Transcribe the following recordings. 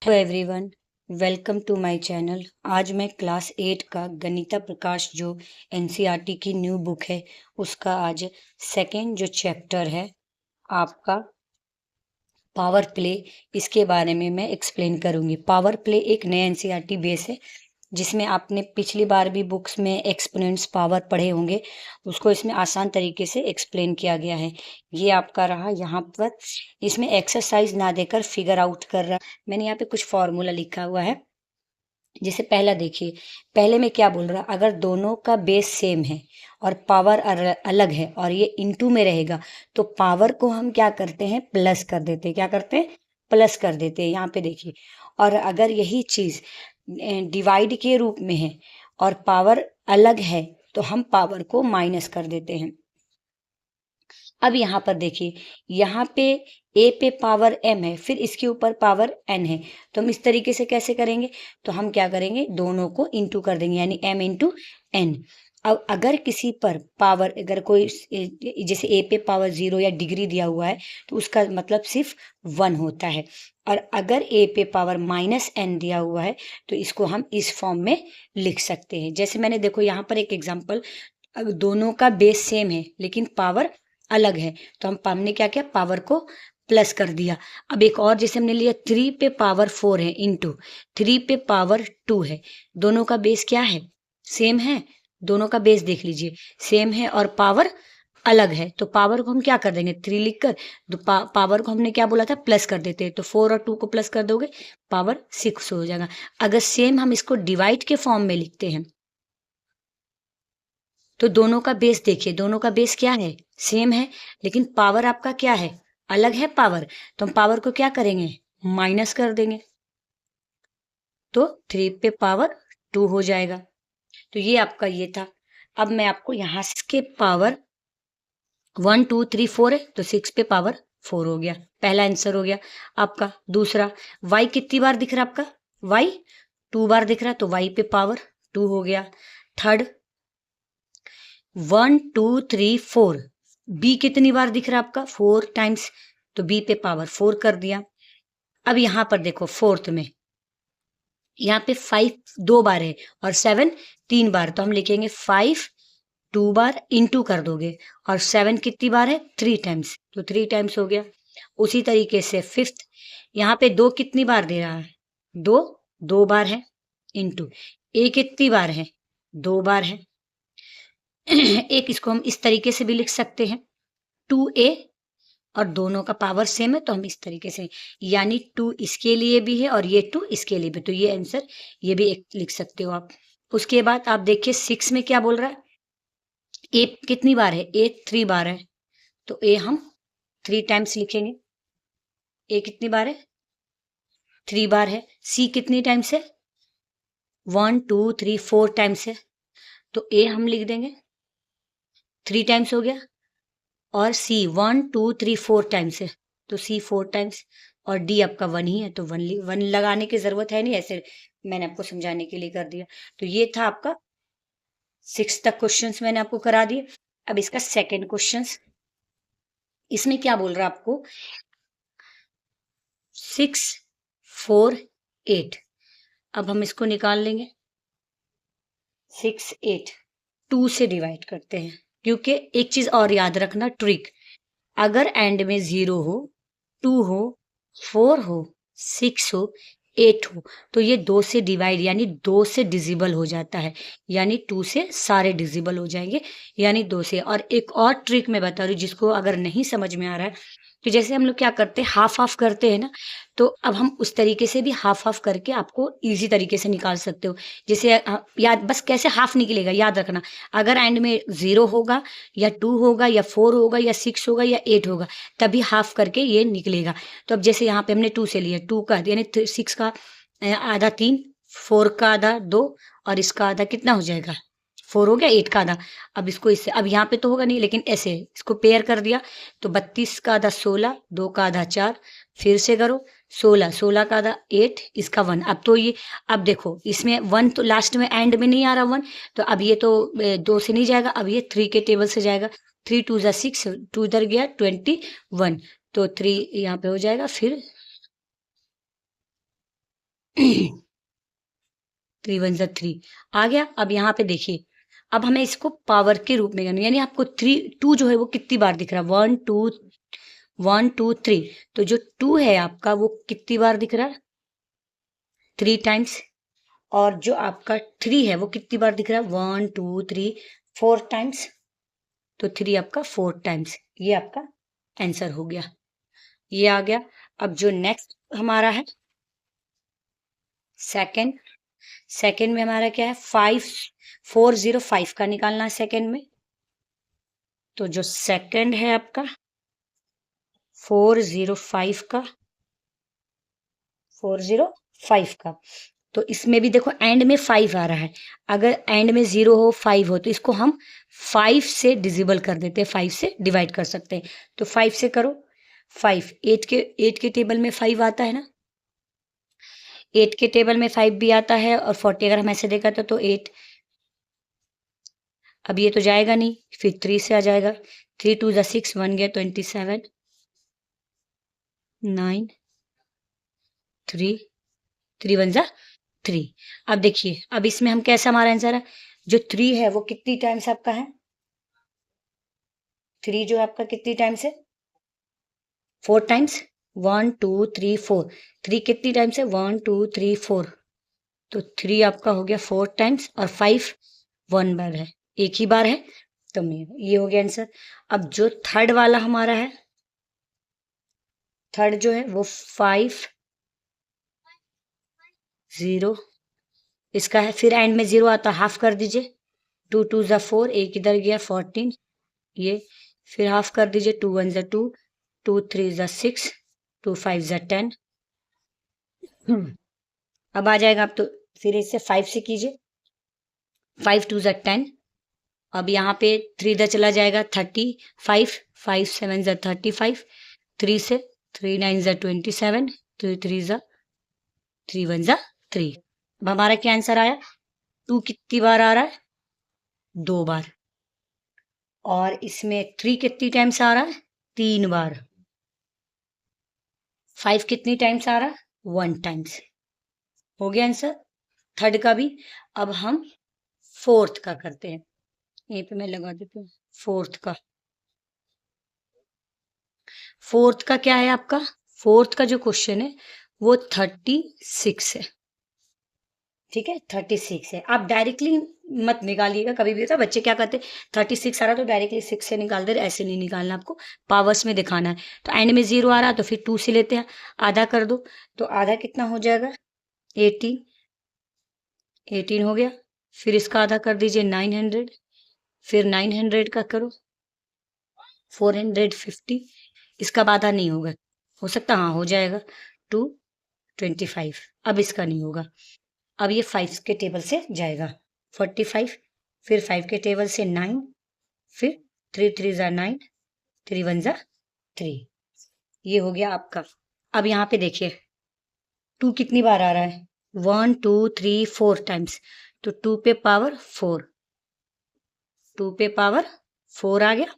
Hello everyone, welcome to my channel. आज मैं class 8 का गणिता प्रकाश जो एनसीईआरटी की न्यू बुक है उसका आज सेकेंड जो चैप्टर है आपका पावर प्ले, इसके बारे में मैं एक्सप्लेन करूंगी। पावर प्ले एक नया एनसीईआरटी बेस है जिसमें आपने पिछली बार भी बुक्स में एक्सपोनेंट्स पावर पढ़े होंगे, उसको इसमें आसान तरीके से एक्सप्लेन किया गया है। ये आपका रहा यहाँ पर, इसमें एक्सरसाइज ना देकर फिगर आउट कर रहा। मैंने यहाँ पे कुछ फॉर्मूला लिखा हुआ है। जैसे पहला देखिए, पहले में क्या बोल रहा, अगर दोनों का बेस सेम है और पावर अलग है और ये इनटू में रहेगा तो पावर को हम क्या करते हैं, प्लस कर देते हैं। क्या करते हैं, प्लस कर देते हैं। यहाँ पे देखिए, और अगर यही चीज डिवाइड के रूप में है और पावर अलग है तो हम पावर को माइनस कर देते हैं। अब यहाँ पर देखिए, यहाँ पे ए पे पावर m है, फिर इसके ऊपर पावर n है, तो हम इस तरीके से कैसे करेंगे, तो हम क्या करेंगे, दोनों को इंटू कर देंगे, यानी m इंटू n। अब अगर किसी पर पावर, अगर कोई जैसे ए पे पावर 0 या डिग्री दिया हुआ है तो उसका मतलब सिर्फ 1 होता है, और अगर ए पे पावर माइनस n दिया हुआ है तो इसको हम इस फॉर्म में लिख सकते हैं। जैसे मैंने देखो यहाँ पर एक एग्जाम्पल, दोनों का बेस सेम है लेकिन पावर अलग है तो हमने क्या किया, पावर को प्लस कर दिया। अब एक और जैसे हमने लिया 3 पे पावर 4 है इंटू 3 पे पावर 2 है, दोनों का बेस क्या है, सेम है। दोनों का बेस देख लीजिए, सेम है और पावर अलग है, तो पावर को हम क्या कर देंगे, 3 लिखकर, तो पावर को हमने क्या बोला था, प्लस कर देते हैं, तो 4 और 2 को प्लस कर दोगे, पावर 6 हो जाएगा। अगर सेम हम इसको डिवाइड के फॉर्म में लिखते हैं तो दोनों का बेस देखिए, दोनों का बेस क्या है, सेम है, लेकिन पावर आपका क्या है, अलग है पावर, तो हम पावर को क्या करेंगे, माइनस कर देंगे, तो 3 पे पावर 2 हो जाएगा। तो ये आपका ये था। अब मैं आपको यहाँ के पावर 1 2 3 4 है तो 6 पे पावर 4 हो गया, पहला आंसर हो गया आपका। दूसरा, y कितनी बार दिख रहा है आपका, y 2 बार दिख रहा है तो y पे पावर 2 हो गया। थर्ड, 1 2 3 4, बी कितनी बार दिख रहा है आपका, 4 टाइम्स, तो बी पे पावर 4 कर दिया। अब यहां पर देखो फोर्थ में, यहाँ पे 5 2 बार है और 7 3 बार, तो हम लिखेंगे 5 2 बार इंटू कर दोगे, और 7 कितनी बार है, 3 टाइम्स, तो 3 टाइम्स हो गया। उसी तरीके से फिफ्थ, यहाँ पे 2 कितनी बार दे रहा है, 2 2 बार है इंटू, ए कितनी बार है, 2 बार है। एक इसको हम इस तरीके से भी लिख सकते हैं, 2a, और दोनों का पावर सेम है तो हम इस तरीके से, यानी 2 इसके लिए भी है और ये 2 इसके लिए भी, तो ये आंसर ये भी एक लिख सकते हो आप। उसके बाद आप देखिए 6 में क्या बोल रहा है, ए कितनी बार है, ए 3 बार है, तो ए हम 3 टाइम्स लिखेंगे। ए कितनी बार है, 3 बार है। सी कितनी टाइम्स है, 1 2 3 4 टाइम्स है, तो ए हम लिख देंगे 3 टाइम्स हो गया, और सी 1 2 3 4 टाइम्स है तो सी 4 टाइम्स, और डी आपका 1 ही है तो 1 लगाने की जरूरत है नहीं, ऐसे मैंने आपको समझाने के लिए कर दिया। तो ये था आपका 6 तक क्वेश्चंस मैंने आपको करा दिए। अब इसका सेकंड क्वेश्चंस, इसमें क्या बोल रहा है आपको, 6 4 8, अब हम इसको निकाल लेंगे। 6 8 2 से डिवाइड करते हैं, क्योंकि एक चीज और याद रखना ट्रिक, अगर एंड में 0 हो, 2 हो, 4 हो, 6 हो, 8 हो, तो ये 2 से डिवाइड यानी 2 से डिजिबल हो जाता है, यानी 2 से सारे डिजिबल हो जाएंगे, यानी 2 से। और एक और ट्रिक मैं बता रही हूँ जिसको अगर नहीं समझ में आ रहा है, तो जैसे हम लोग क्या करते हैं, हाफ हाफ करते हैं ना, तो अब हम उस तरीके से भी हाफ हाफ करके आपको इजी तरीके से निकाल सकते हो। जैसे याद, बस कैसे हाफ निकलेगा याद रखना, अगर एंड में 0 होगा या 2 होगा या 4 होगा या 6 होगा या 8 होगा, तभी हाफ करके ये निकलेगा। तो अब जैसे यहाँ पे हमने 2 से लिया, 2 का यानी 6 का आधा 3, 4 का आधा 2, और इसका आधा कितना हो जाएगा, 4 हो गया, 8 का आधा। अब इसको इससे, अब यहाँ पे तो होगा नहीं लेकिन ऐसे इसको पेयर कर दिया, तो 32 का आधा 16, 2 का आधा 4, फिर से करो 16, 16 का आधा 8, इसका 1। अब तो ये, अब देखो इसमें 1 तो लास्ट में एंड में नहीं आ रहा 1, तो अब ये तो 2 से नहीं जाएगा, अब ये 3 के टेबल से जाएगा। 3 2 जा 6, 2 इधर गया 21, तो 3 यहाँ पे हो जाएगा, फिर 3 1 3 आ गया। अब यहाँ पे देखिए, अब हमें इसको पावर के रूप में करना, यानी आपको 2 जो है वो कितनी बार दिख रहा है, 1 2 3। तो जो 2 है आपका वो कितनी बार दिख रहा है, 3 टाइम्स। और जो आपका 3 है वो कितनी बार दिख रहा है, 1 2 3 4 टाइम्स। तो 3 आपका 4 टाइम्स। ये आपका आंसर हो गया, ये आ गया। अब जो नेक्स्ट हमारा है सेकंड, सेकंड में हमारा क्या है, 405 का निकालना है सेकंड में। तो जो सेकंड है आपका 405 का, 405 का, तो इसमें भी देखो एंड में 5 आ रहा है। अगर एंड में 0 हो 5 हो तो इसको हम 5 से डिजिबल कर देते हैं, 5 से डिवाइड कर सकते हैं। तो 5 से करो, 5 8 के टेबल में 5 आता है ना, 8 के टेबल में 5 भी आता है, और 40 अगर हम ऐसे देखा तो 8। अब ये तो जाएगा नहीं, फिर 3 से आ जाएगा, 3 2 जा 6, 1 गया 27, 9 3 3 1 जा 3। अब देखिए, अब इसमें हम कैसा, हमारा आंसर है जो 3 है वो कितनी टाइम्स आपका है, 3 जो आपका कितनी टाइम्स है, 4 टाइम्स, 1 2 3 4। 3 कितनी टाइम्स है, 1 2 3 4। तो 3 आपका हो गया 4 टाइम्स, और 5 1 बार है, एक ही बार है। तो ये हो गया आंसर। अब जो थर्ड वाला हमारा है, थर्ड जो है वो 5 0 इसका है, फिर एंड में 0 आता, हाफ कर दीजिए, 2 2 जा 4, एक इधर गया 14, ये फिर हाफ कर दीजिए, 2 1 जा 2, 2 3 जा 6, 2 5 जा 10। अब आ जाएगा, आप तो फिर इससे 5 से कीजिए, 5 2 जा 10। अब यहाँ पे 3 इधर चला जाएगा, 35, 5 7 जा 35, 3 से 3 9 जा 27, 3 3 जा 3 1 जा 3। अब हमारा क्या आंसर आया, 2 कितनी बार आ रहा है, 2 बार। और इसमें 3 कितनी टाइम्स आ रहा है, 3 बार। 5 कितनी टाइम्स आ रहा है, 1 टाइम्स। हो गया आंसर थर्ड का भी। अब हम फोर्थ का करते हैं, यहीं पे मैं लगा देती हूँ फोर्थ का। फोर्थ का क्या है आपका, फोर्थ का जो क्वेश्चन है वो 36 है, ठीक है, 36 है। आप डायरेक्टली मत निकालिएगा, कभी भी होता है बच्चे क्या करते, 36 आ रहा तो डायरेक्टली 6 से निकाल दे, ऐसे नहीं निकालना, आपको पावर्स में दिखाना है। तो एंड में 0 आ रहा तो फिर 2 से लेते हैं, आधा कर दो, तो आधा कितना हो जाएगा, 18, 18 हो गया। फिर इसका आधा कर दीजिए 900, फिर 900 का करो 450, इसका आधा नहीं होगा, हो सकता हाँ हो जाएगा 225। अब इसका नहीं होगा, अब ये 5 के टेबल से जाएगा 45, फिर 5 के टेबल से 9, फिर 3 3 जा 9, 3 1 जा 3। ये हो गया आपका। अब यहाँ पे देखिए 2 कितनी बार आ रहा है, 1 2 3 4 टाइम्स। तो 2 पे पावर 4, 2 पे पावर 4 आ गया।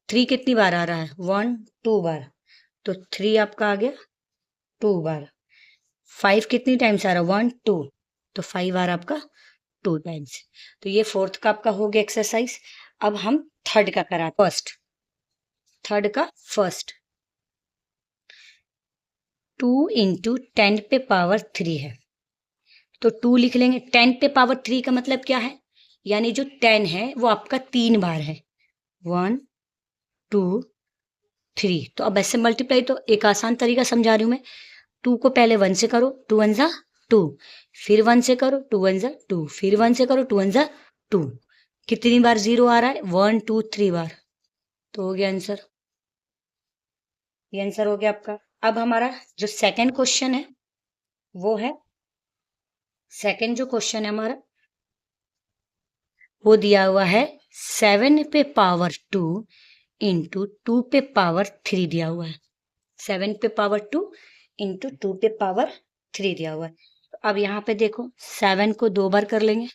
3 कितनी बार आ रहा है, 1 2 बार। तो 3 आपका आ गया 2 बार। 5 कितनी टाइम्स आ रहा है, 1 2। तो 5 बार आपका 2 टाइम्स। तो ये फोर्थ का आपका हो गया एक्सरसाइज। अब हम थर्ड का करा, फर्स्ट, थर्ड का फर्स्ट। 2 इंटू 10 पे पावर 3 है, तो 2 लिख लेंगे। 10 पे पावर 3 का मतलब क्या है, यानी जो 10 है वो आपका 3 बार है, 1 2 3। तो अब ऐसे मल्टीप्लाई, तो एक आसान तरीका समझा रही हूँ मैं, 2 को पहले 1 से करो, 2 1 जा 2, फिर 1 से करो, 2 1 जा 2, फिर 1 से करो, 2 1 जा 2। कितनी बार 0 आ रहा है, 1 2 3 बार। तो हो गया आंसर, ये आंसर हो गया आपका। अब हमारा जो सेकंड क्वेश्चन है वो है, सेकंड जो क्वेश्चन है हमारा वो दिया हुआ है 7 पे पावर 2 इंटू 2 पे पावर 3 दिया हुआ है। 7 पे पावर 2 इंटू 2 पे पावर 3 दिया हुआ है। तो अब यहाँ पे देखो 7 को 2 बार कर लेंगे,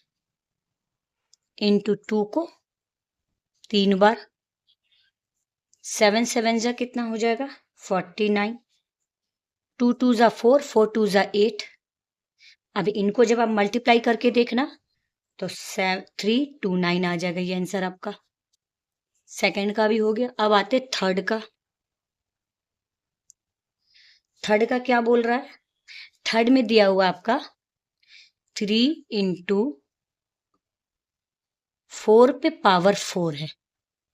इंटू 2 को 3 बार। 7 7 जा कितना हो जाएगा, 49। 2 2 जा 4, 4 2 जा 8, अब इनको जब आप मल्टीप्लाई करके देखना तो 329 आ जाएगा ये आंसर आपका। सेकंड का भी हो गया। अब आते थर्ड का। थर्ड का क्या बोल रहा है? थर्ड में दिया हुआ आपका 3 इंटू 4 पे पावर 4 है,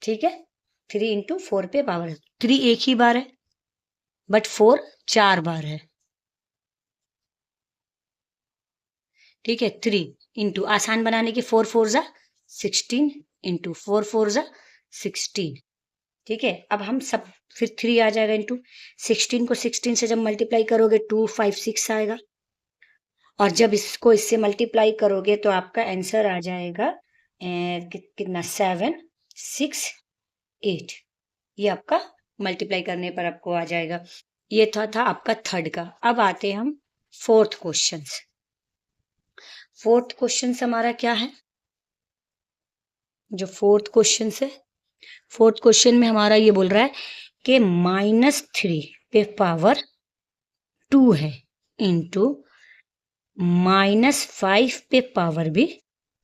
ठीक है। 3 इंटू 4 पे पावर 3 एक ही बार है, बट 4 4 बार है, ठीक है। 3 इंटू आसान बनाने के 4 4 जा 16 इंटू 4 4 जा 16, ठीक है। अब हम सब फिर 3 आ जाएगा इंटू 16 को 16 से जब मल्टीप्लाई करोगे 256 आएगा, और जब इसको इससे मल्टीप्लाई करोगे तो आपका आंसर आ जाएगा कितना 768। ये आपका मल्टीप्लाई करने पर आपको आ जाएगा। ये था आपका थर्ड का। अब आते हैं हम फोर्थ क्वेश्चन। फोर्थ क्वेश्चन हमारा क्या है? जो फोर्थ क्वेश्चन है, फोर्थ क्वेश्चन में हमारा ये बोल रहा है कि -3 पे पावर 2 है इंटू -5 पे पावर भी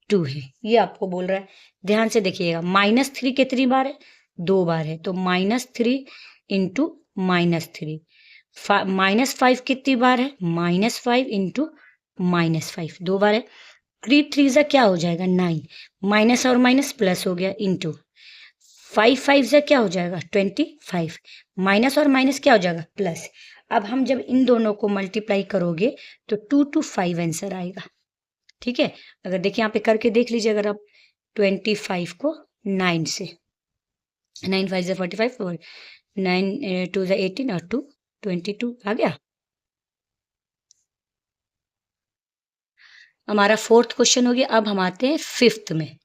2 है। ये आपको बोल रहा है, ध्यान से देखिएगा। -3 कितनी बार है? 2 बार है, तो -3 इंटू -3। -5 कितनी बार है? -5 इंटू -5 2 बार है। 3 3 जा क्या हो जाएगा? 9, माइनस और माइनस प्लस हो गया, इंटू 5 5 जा क्या हो जाएगा? 25, माइनस और माइनस क्या हो जाएगा? प्लस। अब हम जब इन दोनों को मल्टीप्लाई करोगे तो 2 to 5 आंसर आएगा, ठीक है। अगर देखिए यहाँ पे करके देख लीजिए, अगर आप 25 को 9 से, 9 5 जा 45 और 9 2 जा 18 और 2 22 आ गया। हमारा फोर्थ क्वेश्चन हो गया। अब हम आते हैं फिफ्थ में।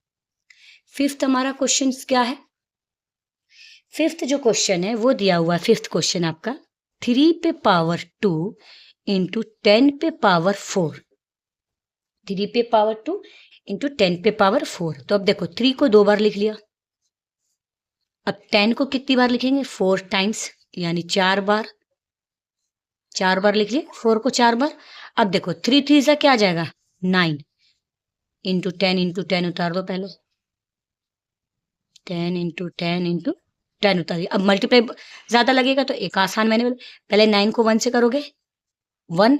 फिफ्थ हमारा क्वेश्चन क्या है? फिफ्थ जो क्वेश्चन है वो दिया हुआ है, फिफ्थ क्वेश्चन आपका 3 पे पावर 2 इंटू 10 पे पावर 4। 3 पे पावर 2 इंटू 10 पे पावर 4। तो अब देखो 3 को 2 बार लिख लिया, अब 10 को कितनी बार लिखेंगे? 4 टाइम्स, यानी 4 बार। 4 बार लिख लिए 4 को 4 बार। अब देखो 3 3 से क्या आ जाएगा? 9 इंटू 10 उतार दो पहले, 10 इंटू 10 उतार दिया। अब मल्टीप्लाई ज्यादा लगेगा तो एक आसान, मैंने पहले 9 को 1 से करोगे 1,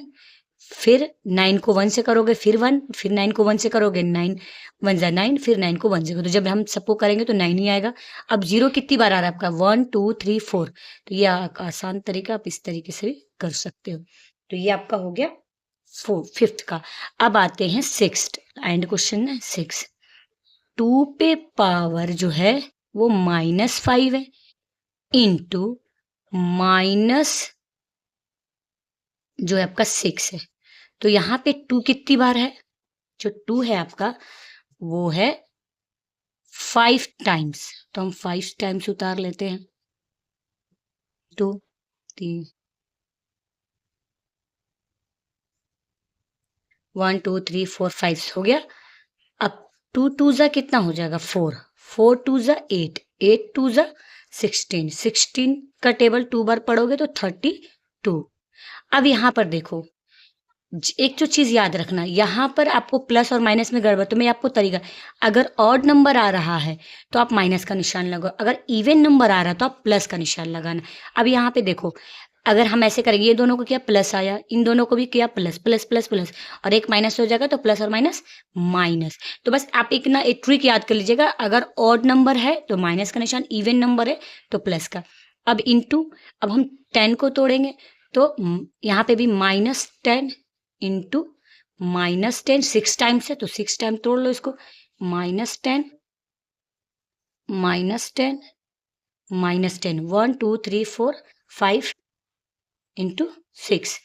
फिर 9 को 1 से करोगे फिर 1, फिर 9 को 1 से करोगे 9 1 जा 9, फिर 9 को 1 से करोगे। तो जब हम सबको करेंगे तो 9 ही आएगा। अब 0 कितनी बार आ रहा है आपका? 1 2 3 4। तो ये आसान तरीका, आप इस तरीके से भी कर सकते हो। तो ये आपका हो गया फिफ्थ का। अब आते हैं सिक्स्थ, एंड क्वेश्चन है 6। 2 पे पावर जो है वो -5 है इंटू माइनस जो है आपका 6 है। तो यहाँ पे 2 कितनी बार है? जो 2 है आपका वो है 5 टाइम्स, तो हम 5 टाइम्स उतार लेते हैं। 2 3 1 2 3 4 5 हो गया। अब 2 2 जा कितना हो जाएगा? 4 4 2 जा 8 8 2 जा 16 16 का टेबल 2 बार पढ़ोगे तो 32। अब यहाँ पर देखो, एक जो चीज याद रखना, यहाँ पर आपको प्लस और माइनस में गड़बड़, तो मैं आपको तरीका, अगर ऑड नंबर आ रहा है तो आप माइनस का निशान लगाओ, अगर इवन नंबर आ रहा है तो आप प्लस का निशान लगाना। अब यहाँ पे देखो, अगर हम ऐसे करेंगे, ये दोनों को किया प्लस आया, इन दोनों को भी किया प्लस प्लस प्लस प्लस, और एक माइनस हो जाएगा तो प्लस और माइनस माइनस। तो बस आप एक ट्रिक याद कर लीजिएगा, अगर ऑड नंबर है तो माइनस का निशान, इवन नंबर है तो प्लस का। अब इंटू, अब हम 10 को तोड़ेंगे तो यहाँ पे भी -10 इंटू -10 6 टाइम्स है तो 6 टाइम तोड़ लो इसको, -10 -10 -10 1 2 3 4 5 इंटू 6।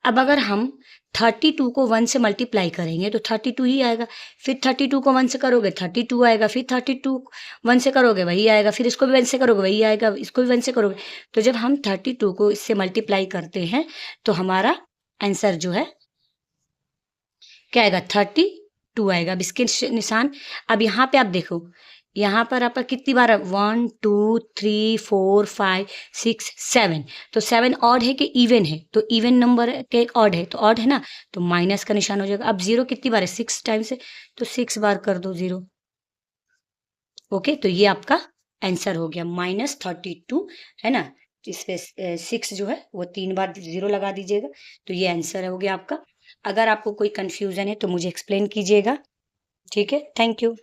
अब अगर हम 32 को 1 से मल्टीप्लाई करेंगे तो 32 ही आएगा, फिर 32 को 1 से करोगे 32 आएगा, फिर 32 1 से करोगे वही आएगा, फिर इसको भी 1 से करोगे वही आएगा, इसको भी 1 से करोगे। तो जब हम 32 को इससे मल्टीप्लाई करते हैं तो हमारा आंसर जो है क्या आएगा? 32 आएगा। अब इसके निशान, अब यहाँ पे आप देखो, यहाँ पर आपका कितनी बार है, 1 2 3 4 5 6 7, तो 7 ऑड है कि इवन है, तो इवन नंबर के ऑड है, तो ऑड है ना, तो माइनस का निशान हो जाएगा। अब 0 कितनी बार है, 6 टाइम्स है, तो 6 बार कर दो 0। ओके, तो ये आपका आंसर हो गया -32, है ना। इसपे 6 जो है वो 3 बार 0 लगा दीजिएगा, तो ये आंसर हो गया आपका। अगर आपको कोई कंफ्यूजन है तो मुझे एक्सप्लेन कीजिएगा, ठीक है। Thank you.